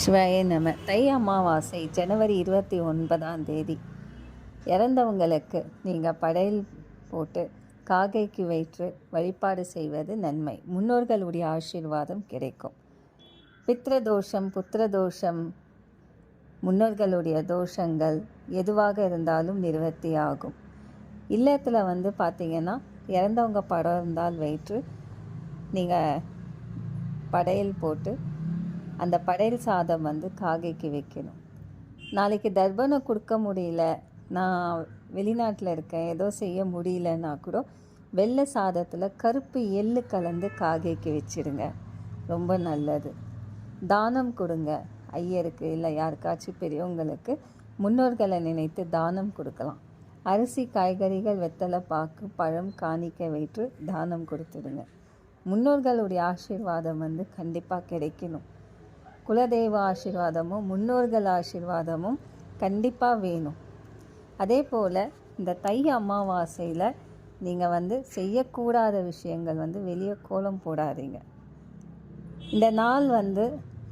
சிவாய நம. தை அமாவாசை ஜனவரி 29 இறந்தவங்களுக்கு நீங்கள் படையல் போட்டு காகைக்கு வைத்து வழிபாடு செய்வது நன்மை. முன்னோர்களுடைய ஆசீர்வாதம் கிடைக்கும். பித்ரதோஷம், புத்திரதோஷம், முன்னோர்களுடைய தோஷங்கள் எதுவாக இருந்தாலும் நிவர்த்தி ஆகும். இல்லத்தில் பார்த்திங்கன்னா இறந்தவங்க படம் இருந்தால் வைத்து நீங்கள் படையல் போட்டு அந்த படையல் சாதம் காகைக்கு வைக்கணும். நாளைக்கு தர்ப்பணம் கொடுக்க முடியல, நான் வெளிநாட்டில் இருக்கேன், ஏதோ செய்ய முடியலன்னா கூட வெள்ளை சாதத்தில் கருப்பு எள்ளு கலந்து காகைக்கு வச்சிடுங்க, ரொம்ப நல்லது. தானம் கொடுங்க, ஐயருக்கு இல்லை யாருக்காச்சும் பெரியவங்களுக்கு முன்னோர்களை நினைத்து தானம் கொடுக்கலாம். அரிசி, காய்கறிகள், வெத்தலை பாக்கு, பழம் காணிக்க வைத்து தானம் கொடுத்துடுங்க. முன்னோர்களுடைய ஆசீர்வாதம் கண்டிப்பாக கிடைக்கணும். குலதெய்வ ஆசீர்வாதமும் முன்னோர்கள் ஆசீர்வாதமும் கண்டிப்பாக வேணும். அதே போல் இந்த தை அமாவாசையில் நீங்கள் செய்யக்கூடாத விஷயங்கள் வெளியே கோலம் போடாதீங்க. இந்த நாள்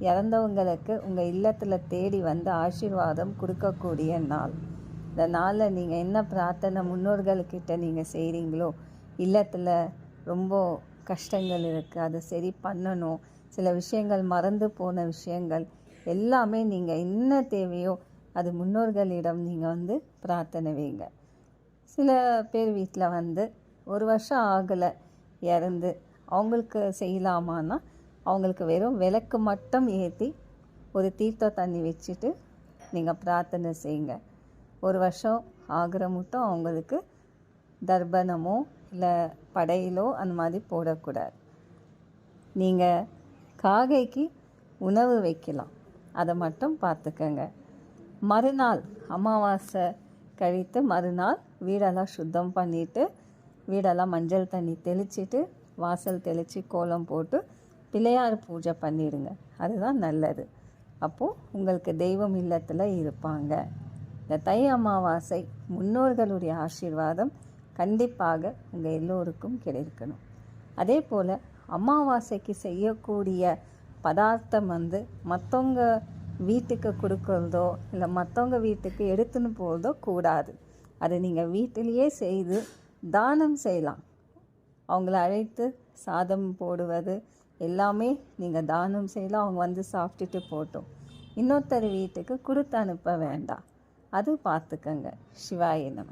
இறந்தவங்களுக்கு உங்கள் இல்லத்தில் தேடி ஆசீர்வாதம் கொடுக்கக்கூடிய நாள். இந்த நாளில் நீங்கள் என்ன பிரார்த்தனை முன்னோர்கள்கிட்ட நீங்கள் செய்கிறீங்களோ, இல்லத்தில் ரொம்ப கஷ்டங்கள் இருக்குது, அதை சரி பண்ணணும், சில விஷயங்கள் மறந்து போன விஷயங்கள் எல்லாமே நீங்கள் என்ன தேவையோ அது முன்னோர்களிடம் நீங்கள் பிரார்த்தனை வைங்க. சில பேர் வீட்டில் 1 வருஷம் ஆகலை இறந்து, அவங்களுக்கு செய்யலாமான்னா அவங்களுக்கு வெறும் விளக்கு மட்டும் ஏற்றி ஒரு தீர்த்த தண்ணி வச்சுட்டு நீங்கள் பிரார்த்தனை செய்யுங்க. 1 வருஷம் ஆகிற மட்டும் அவங்களுக்கு தர்ப்பணமோ இல்லை படையிலோ அந்த மாதிரி போடக்கூடாது. நீங்கள் காகைக்கு உணவு வைக்கலாம், அதை மட்டும் பார்த்துக்கங்க. மறுநாள் அமாவாசை கழித்து மறுநாள் வீடெல்லாம் சுத்தம் பண்ணிவிட்டு வீடெல்லாம் மஞ்சள் தண்ணி தெளிச்சிட்டு வாசல் தெளித்து கோலம் போட்டு பிள்ளையார் பூஜை பண்ணிடுங்க, அதுதான் நல்லது. அப்போது உங்களுக்கு தெய்வம் இல்லத்தில் இருப்பாங்க. இந்த தை அமாவாசை முன்னோர்களுடைய ஆசீர்வாதம் கண்டிப்பாக உங்கள் எல்லோருக்கும் கிடைக்கணும். அதே போல் அமாவாசைக்கு செய்யக்கூடிய பதார்த்தம் மற்றவங்க வீட்டுக்கு கொடுக்குறதோ இல்லை மற்றவங்க வீட்டுக்கு எடுத்துன்னு போகிறதோ கூடாது. அதை நீங்கள் வீட்டிலேயே செய்து தானம் செய்யலாம். அவங்கள அழைத்து சாதம் போடுவது எல்லாமே நீங்கள் தானம் செய்யலாம். அவங்க சாப்பிட்டுட்டு போட்டோம், இன்னொருத்தர் வீட்டுக்கு கொடுத்து அனுப்ப வேண்டாம், அது பார்த்துக்கங்க. சிவாய நம.